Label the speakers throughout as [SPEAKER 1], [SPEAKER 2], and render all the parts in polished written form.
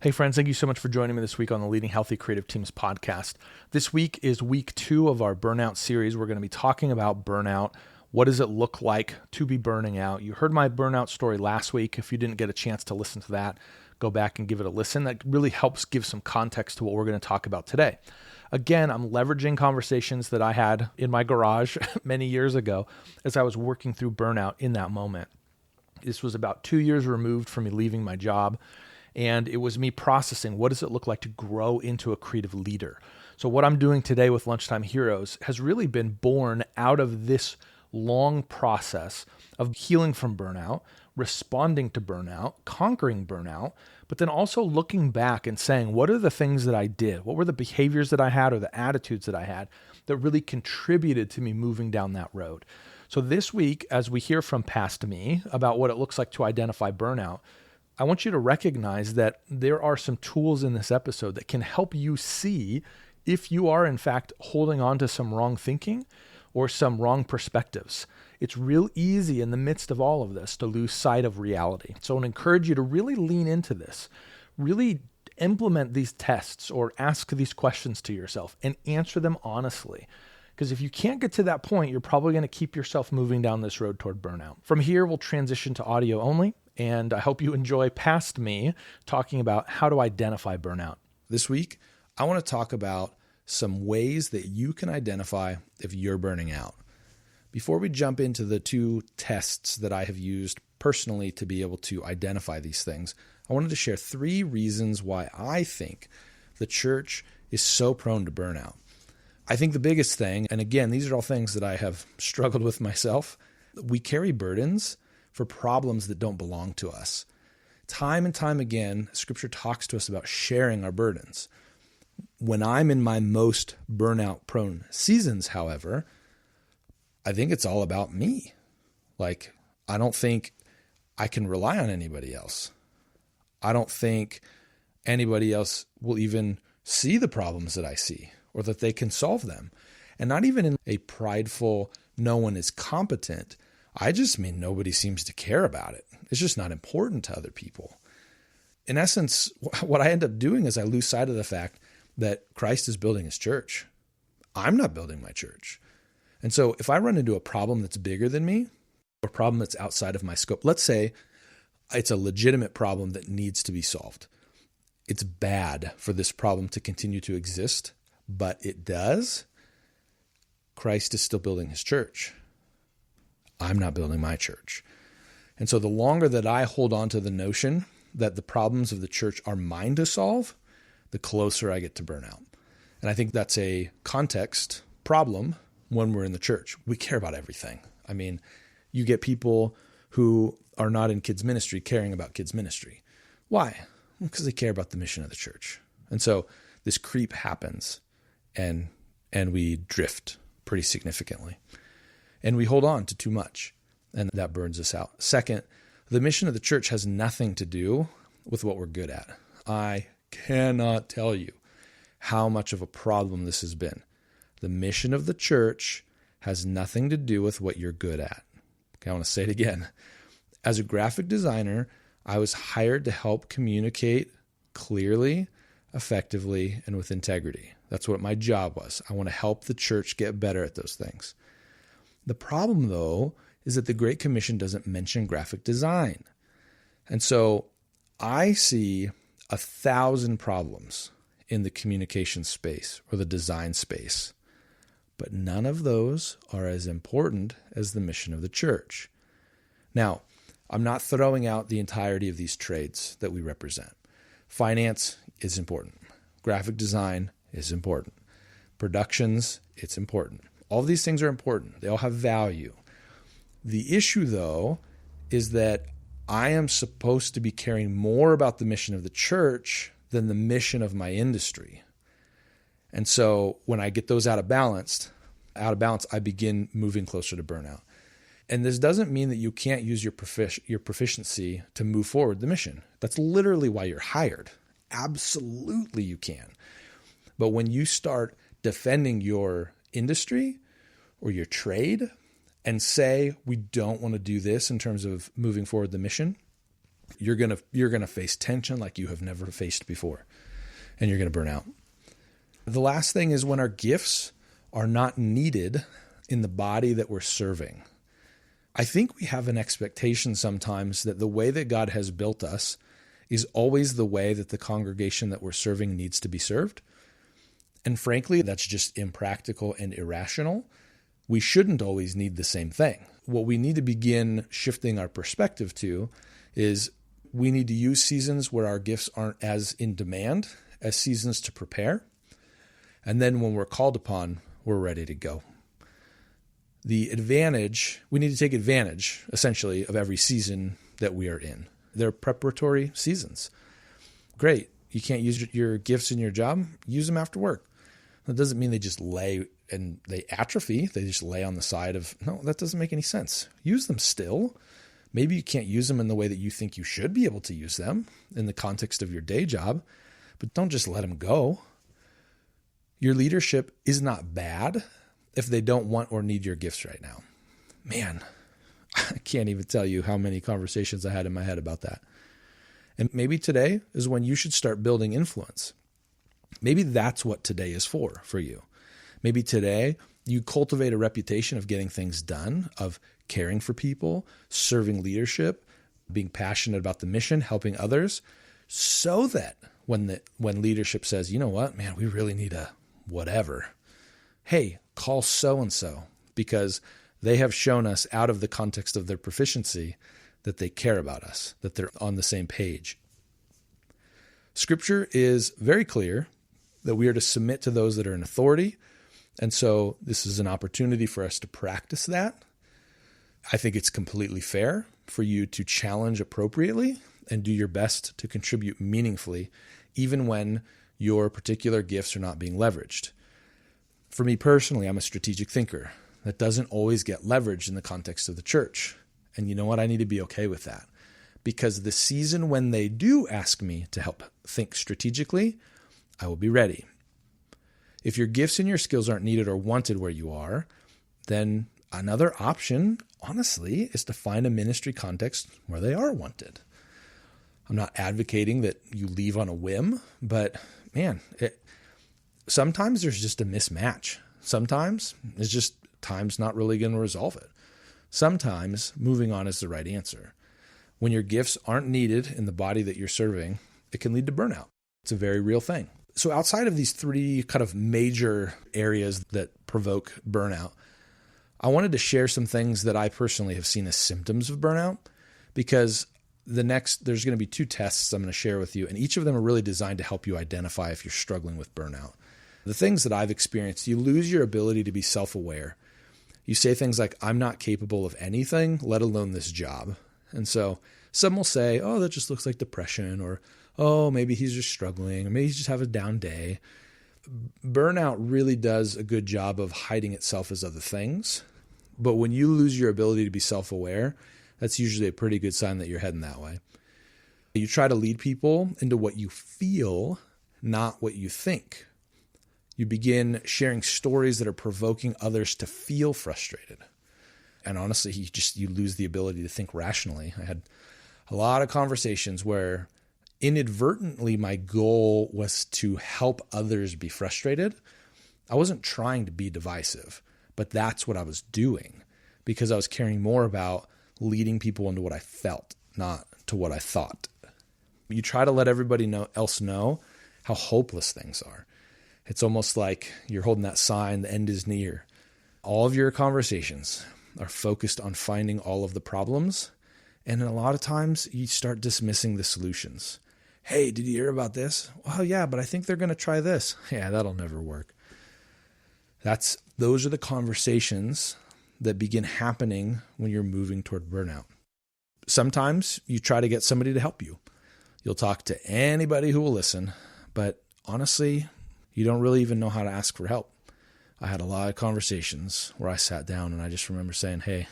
[SPEAKER 1] Hey friends, thank you so much for joining me this week on the Leading Healthy Creative Teams podcast. This week is week 2 of our Burnout series. We're going to be talking about burnout. What does it look like to be burning out? You heard my burnout story last week. If you didn't get a chance to listen to that, go back and give it a listen. That really helps give some context to what we're going to talk about today. Again, I'm leveraging conversations that I had in my garage many years ago as I was working through burnout in that moment. This was about 2 years removed from me leaving my job. And it was me processing, what does it look like to grow into a creative leader? So what I'm doing today with Lunchtime Heroes has really been born out of this long process of healing from burnout, responding to burnout, conquering burnout, but then also looking back and saying, what are the things that I did? What were the behaviors that I had or the attitudes that I had that really contributed to me moving down that road? So this week, as we hear from past me about what it looks like to identify burnout, I want you to recognize that there are some tools in this episode that can help you see if you are in fact holding on to some wrong thinking or some wrong perspectives. It's real easy in the midst of all of this to lose sight of reality. So I want to encourage you to really lean into this, really implement these tests or ask these questions to yourself and answer them honestly. Because if you can't get to that point, you're probably going to keep yourself moving down this road toward burnout. From here, we'll transition to audio only. And I hope you enjoy past me talking about how to identify burnout.
[SPEAKER 2] This week, I want to talk about some ways that you can identify if you're burning out. Before we jump into the 2 tests that I have used personally to be able to identify these things, I wanted to share 3 reasons why I think the church is so prone to burnout. I think the biggest thing, and again, these are all things that I have struggled with myself, we carry burdens for problems that don't belong to us. Time and time again, Scripture talks to us about sharing our burdens. When I'm in my most burnout-prone seasons, however, I think it's all about me. Like, I don't think I can rely on anybody else. I don't think anybody else will even see the problems that I see or that they can solve them. And not even in a prideful, no one is competent. I just mean nobody seems to care about it. It's just not important to other people. In essence, what I end up doing is I lose sight of the fact that Christ is building his church. I'm not building my church. And so if I run into a problem that's bigger than me, or a problem that's outside of my scope, let's say it's a legitimate problem that needs to be solved. It's bad for this problem to continue to exist, but it does. Christ is still building his church. I'm not building my church. And so the longer that I hold on to the notion that the problems of the church are mine to solve, the closer I get to burnout. And I think that's a context problem when we're in the church. We care about everything. I mean, you get people who are not in kids ministry caring about kids ministry. Why? Because they care about the mission of the church. And so this creep happens and we drift pretty significantly. And we hold on to too much, and that burns us out. Second, the mission of the church has nothing to do with what we're good at. I cannot tell you how much of a problem this has been. The mission of the church has nothing to do with what you're good at. Okay, I want to say it again. As a graphic designer, I was hired to help communicate clearly, effectively, and with integrity. That's what my job was. I want to help the church get better at those things. The problem, though, is that the Great Commission doesn't mention graphic design. And so I see 1,000 problems in the communication space or the design space, but none of those are as important as the mission of the church. Now, I'm not throwing out the entirety of these trades that we represent. Finance is important. Graphic design is important. Productions, it's important. All of these things are important. They all have value. The issue, though, is that I am supposed to be caring more about the mission of the church than the mission of my industry. And so when I get those out of balance, I begin moving closer to burnout. And this doesn't mean that you can't use your proficiency to move forward the mission. That's literally why you're hired. Absolutely you can. But when you start defending your industry or your trade and say, we don't want to do this in terms of moving forward the mission, You're going to face tension like you have never faced before, and you're going to burn out. The last thing is when our gifts are not needed in the body that we're serving. I think we have an expectation sometimes that the way that God has built us is always the way that the congregation that we're serving needs to be served. And frankly, that's just impractical and irrational. We shouldn't always need the same thing. What we need to begin shifting our perspective to is we need to use seasons where our gifts aren't as in demand as seasons to prepare. And then when we're called upon, we're ready to go. We need to take advantage, essentially, of every season that we are in. They're preparatory seasons. Great. You can't use your gifts in your job? Use them after work. That doesn't mean they just lay and they atrophy. They just lay on the side of, no, that doesn't make any sense. Use them still. Maybe you can't use them in the way that you think you should be able to use them in the context of your day job, but don't just let them go. Your leadership is not bad if they don't want or need your gifts right now. Man, I can't even tell you how many conversations I had in my head about that. And maybe today is when you should start building influence. Maybe that's what today is for you. Maybe today you cultivate a reputation of getting things done, of caring for people, serving leadership, being passionate about the mission, helping others, so that when leadership says, you know what, man, we really need a whatever. Hey, call so-and-so because they have shown us out of the context of their proficiency that they care about us, that they're on the same page. Scripture is very clear that we are to submit to those that are in authority. And so this is an opportunity for us to practice that. I think it's completely fair for you to challenge appropriately and do your best to contribute meaningfully, even when your particular gifts are not being leveraged. For me personally, I'm a strategic thinker. That doesn't always get leveraged in the context of the church. And you know what? I need to be okay with that. Because the season when they do ask me to help think strategically, I will be ready. If your gifts and your skills aren't needed or wanted where you are, then another option, honestly, is to find a ministry context where they are wanted. I'm not advocating that you leave on a whim, but man, sometimes there's just a mismatch. Sometimes it's just time's not really going to resolve it. Sometimes moving on is the right answer. When your gifts aren't needed in the body that you're serving, it can lead to burnout. It's a very real thing. So outside of these three kind of major areas that provoke burnout, I wanted to share some things that I personally have seen as symptoms of burnout, because there's going to be 2 tests I'm going to share with you, and each of them are really designed to help you identify if you're struggling with burnout. The things that I've experienced, you lose your ability to be self-aware. You say things like, I'm not capable of anything, let alone this job. And so some will say, oh, that just looks like depression, or, oh, maybe he's just struggling, or maybe he's just having a down day. Burnout really does a good job of hiding itself as other things. But when you lose your ability to be self-aware, that's usually a pretty good sign that you're heading that way. You try to lead people into what you feel, not what you think. You begin sharing stories that are provoking others to feel frustrated. And honestly, you lose the ability to think rationally. I had a lot of conversations where inadvertently my goal was to help others be frustrated. I wasn't trying to be divisive, but that's what I was doing because I was caring more about leading people into what I felt, not to what I thought. You try to let everybody else know how hopeless things are. It's almost like you're holding that sign, the end is near. All of your conversations are focused on finding all of the problems. And a lot of times you start dismissing the solutions. Hey, did you hear about this? Well, yeah, but I think they're going to try this. Yeah, that'll never work. Those are the conversations that begin happening when you're moving toward burnout. Sometimes you try to get somebody to help you. You'll talk to anybody who will listen, but honestly, you don't really even know how to ask for help. I had a lot of conversations where I sat down and I just remember saying, hey,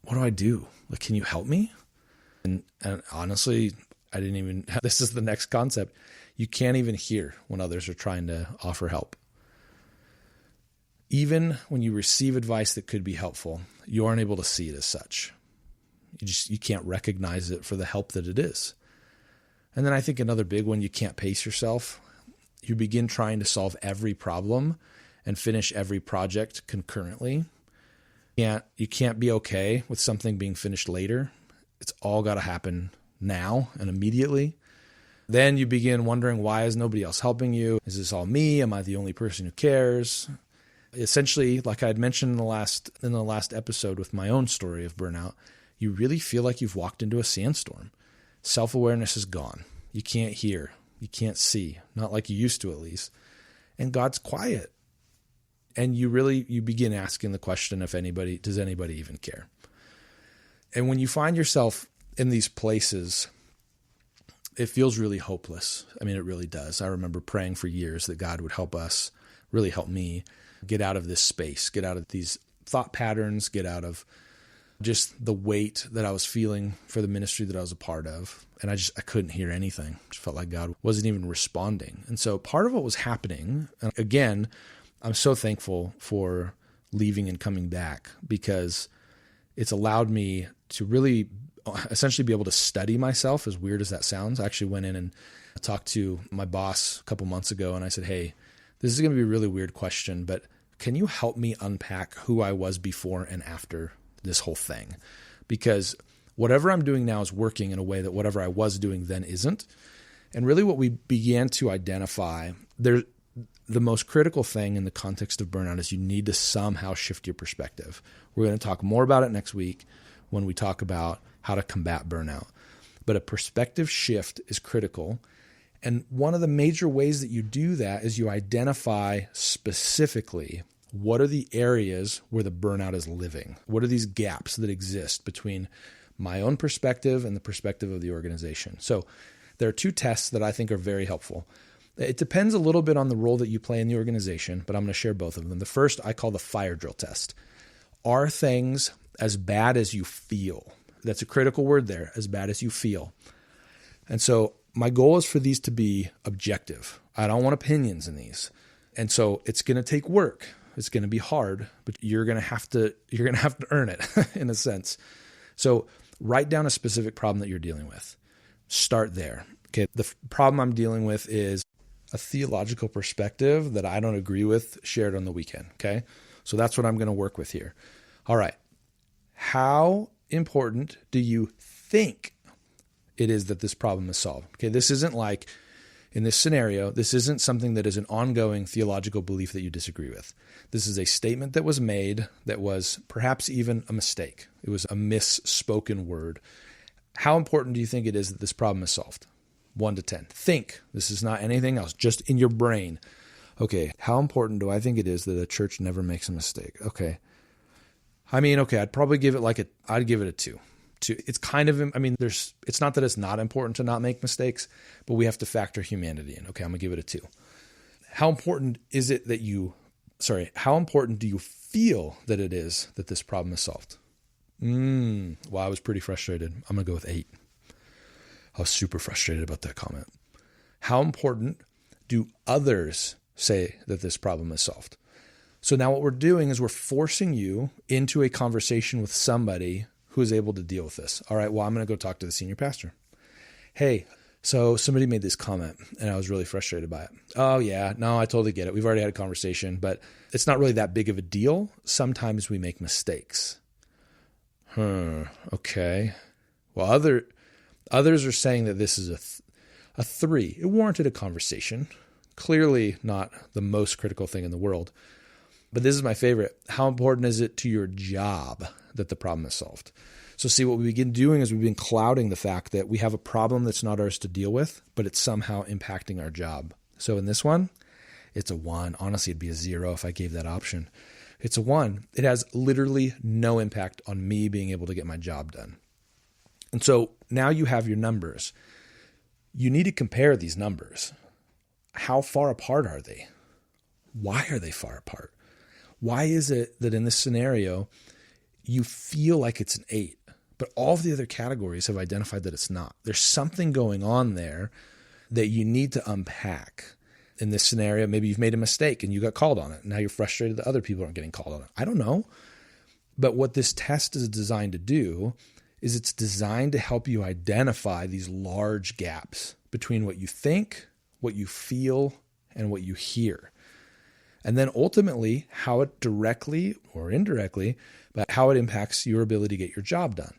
[SPEAKER 2] what do I do? Like, can you help me? And honestly, this is the next concept. You can't even hear when others are trying to offer help. Even when you receive advice that could be helpful, you aren't able to see it as such. You can't recognize it for the help that it is. And then I think another big one, you can't pace yourself. You begin trying to solve every problem and finish every project concurrently. You can't be okay with something being finished later. It's all got to happen now and immediately. Then you begin wondering, why is nobody else helping you? Is this all me? Am I the only person who cares? Essentially, like I had mentioned in the last episode with my own story of burnout, you really feel like you've walked into a sandstorm. Self-awareness is gone. You can't hear. You can't see. Not like you used to, at least. And God's quiet. And you begin asking the question, does anybody even care? And when you find yourself in these places, it feels really hopeless. I mean, it really does. I remember praying for years that God would help us, really help me get out of this space, get out of these thought patterns, get out of just the weight that I was feeling for the ministry that I was a part of. And I couldn't hear anything. I just felt like God wasn't even responding. And so part of what was happening, and again, I'm so thankful for leaving and coming back, because it's allowed me to really essentially be able to study myself, as weird as that sounds. I actually went in and talked to my boss a couple months ago, and I said, hey, this is going to be a really weird question, but can you help me unpack who I was before and after this whole thing? Because whatever I'm doing now is working in a way that whatever I was doing then isn't. And really what we began to identify, the most critical thing in the context of burnout is you need to somehow shift your perspective. We're going to talk more about it next week when we talk about how to combat burnout. But a perspective shift is critical. And one of the major ways that you do that is you identify specifically what are the areas where the burnout is living. What are these gaps that exist between my own perspective and the perspective of the organization? So there are two tests that I think are very helpful. It depends a little bit on the role that you play in the organization, but I'm going to share both of them. The first I call the fire drill test. Are things as bad as you feel? That's a critical word there, as bad as you feel. And so my goal is for these to be objective. I don't want opinions in these. And so it's going to take work. It's going to be hard, but you're going to have to earn it in a sense. So write down a specific problem that you're dealing with. Start there. Okay. The problem I'm dealing with is a theological perspective that I don't agree with shared on the weekend. Okay. So that's what I'm going to work with here. All right. How important do you think it is that this problem is solved? Okay. This isn't like, in this scenario, this isn't something that is an ongoing theological belief that you disagree with. This is a statement that was made that was perhaps even a mistake. It was a misspoken word. How important do you think it is that this problem is solved? 1 to 10. Think. This is not anything else, just in your brain. Okay, how important do I think it is that a church never makes a mistake? Okay. I'd probably give it I'd give it a 2. It's kind of, it's not that it's not important to not make mistakes, but we have to factor humanity in. Okay, I'm gonna give it a 2. How important do you feel that it is that this problem is solved? Well, I was pretty frustrated. I'm gonna go with 8. I was super frustrated about that comment. How important do others say that this problem is solved? So now what we're doing is we're forcing you into a conversation with somebody who is able to deal with this. All right, well, I'm going to go talk to the senior pastor. Hey, so somebody made this comment and I was really frustrated by it. Oh yeah, no, I totally get it. We've already had a conversation, but it's not really that big of a deal. Sometimes we make mistakes. Okay. Well, others are saying that this is a 3. It warranted a conversation. Clearly not the most critical thing in the world. But this is my favorite. How important is it to your job that the problem is solved? So see, what we begin doing is we've been clouding the fact that we have a problem that's not ours to deal with, but it's somehow impacting our job. So in this one, it's a 1. Honestly, it'd be a 0 if I gave that option. It's a 1. It has literally no impact on me being able to get my job done. And so now you have your numbers. You need to compare these numbers. How far apart are they? Why are they far apart? Why is it that in this scenario, you feel like it's an 8, but all of the other categories have identified that it's not? There's something going on there that you need to unpack. In this scenario, maybe you've made a mistake and you got called on it. Now you're frustrated that other people aren't getting called on it. I don't know. But what this test is designed to do is it's designed to help you identify these large gaps between what you think, what you feel, and what you hear. And then ultimately, how it directly or indirectly, but how it impacts your ability to get your job done.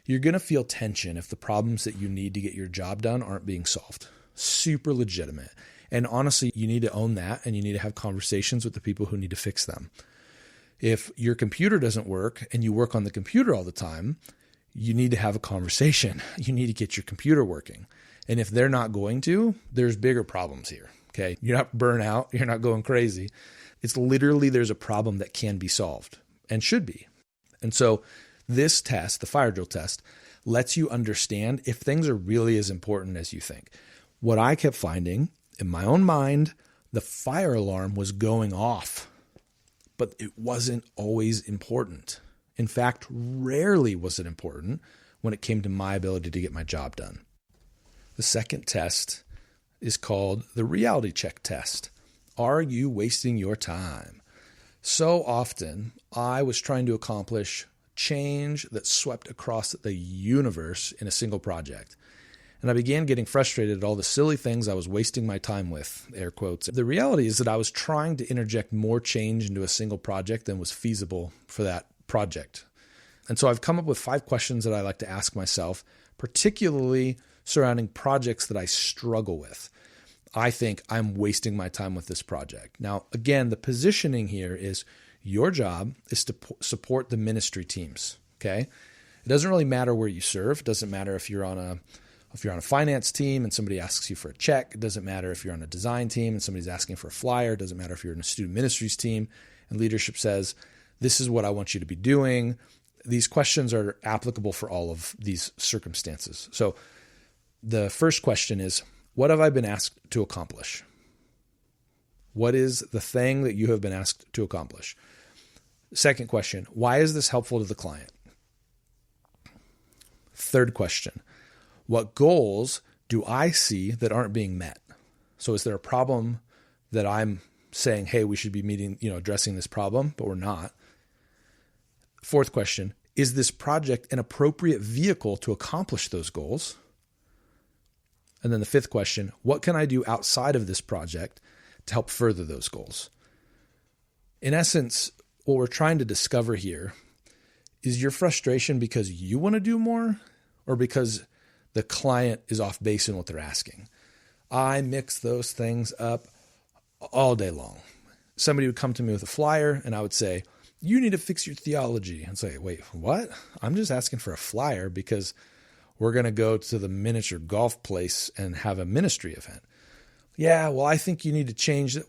[SPEAKER 2] You're going to feel tension if the problems that you need to get your job done aren't being solved. Super legitimate. And honestly, you need to own that, and you need to have conversations with the people who need to fix them. If your computer doesn't work and you work on the computer all the time, you need to have a conversation. You need to get your computer working. And if they're not going to, there's bigger problems here. Okay. You're not burnout. You're not going crazy. It's literally, there's a problem that can be solved and should be. And so this test, the fire drill test, lets you understand if things are really as important as you think. What I kept finding in my own mind, the fire alarm was going off, but it wasn't always important. In fact, rarely was it important when it came to my ability to get my job done. The second test is called the reality check test. Are you wasting your time? So often, I was trying to accomplish change that swept across the universe in a single project. And I began getting frustrated at all the silly things I was wasting my time with, air quotes. The reality is that I was trying to interject more change into a single project than was feasible for that project. And so I've come up with 5 questions that I like to ask myself, particularly surrounding projects that I struggle with. I think I'm wasting my time with this project. Now, again, the positioning here is your job is to support the ministry teams, okay? It doesn't really matter where you serve. It doesn't matter if you're on a finance team and somebody asks you for a check. It doesn't matter if you're on a design team and somebody's asking for a flyer. It doesn't matter if you're in a student ministries team and leadership says, this is what I want you to be doing. These questions are applicable for all of these circumstances. So the first question is, what have I been asked to accomplish? What is the thing that you have been asked to accomplish? Second question, why is this helpful to the client? Third question, what goals do I see that aren't being met? So is there a problem that I'm saying, hey, we should be addressing this problem, but we're not? Fourth question, is this project an appropriate vehicle to accomplish those goals? And then the fifth question, what can I do outside of this project to help further those goals? In essence, what we're trying to discover here is your frustration because you want to do more or because the client is off base in what they're asking. I mix those things up all day long. Somebody would come to me with a flyer and I would say, you need to fix your theology. And say, wait, what? I'm just asking for a flyer because we're going to go to the miniature golf place and have a ministry event. Yeah, well, I think you need to change it.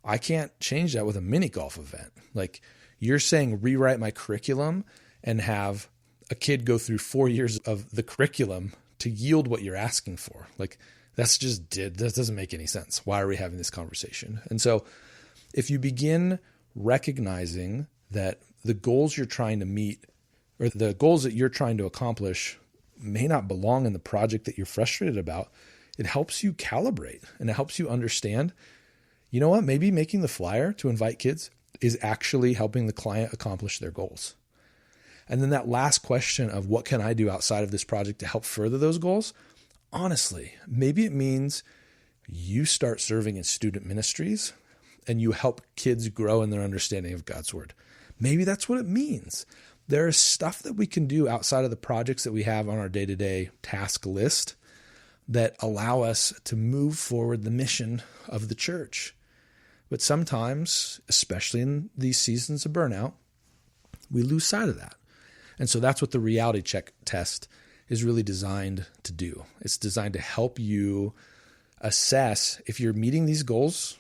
[SPEAKER 2] I can't change that with a mini golf event. Like you're saying, rewrite my curriculum and have a kid go through 4 years of the curriculum to yield what you're asking for. Like that doesn't make any sense. Why are we having this conversation? And so if you begin recognizing that the goals you're trying to meet or the goals that you're trying to accomplish may not belong in the project that you're frustrated about, it helps you calibrate and it helps you understand, you know what, maybe making the flyer to invite kids is actually helping the client accomplish their goals. And then that last question of what can I do outside of this project to help further those goals? Honestly, maybe it means you start serving in student ministries and you help kids grow in their understanding of God's word. Maybe that's what it means. There is stuff that we can do outside of the projects that we have on our day-to-day task list that allow us to move forward the mission of the church. But sometimes, especially in these seasons of burnout, we lose sight of that. And so that's what the reality check test is really designed to do. It's designed to help you assess if you're meeting these goals,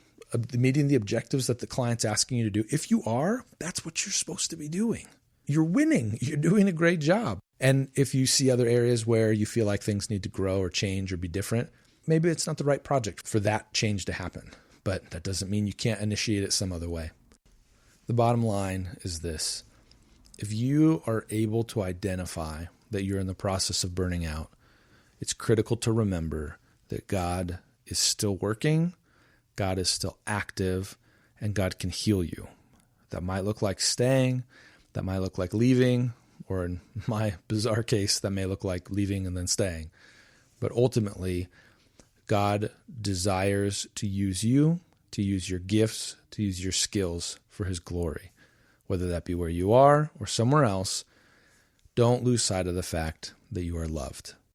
[SPEAKER 2] meeting the objectives that the client's asking you to do. If you are, that's what you're supposed to be doing. You're winning. You're doing a great job. And if you see other areas where you feel like things need to grow or change or be different, maybe it's not the right project for that change to happen. But that doesn't mean you can't initiate it some other way. The bottom line is this. If you are able to identify that you're in the process of burning out, it's critical to remember that God is still working, God is still active, and God can heal you. That might look like staying, that might look like leaving, or in my bizarre case, that may look like leaving and then staying. But ultimately, God desires to use you, to use your gifts, to use your skills for his glory. Whether that be where you are or somewhere else, don't lose sight of the fact that you are loved.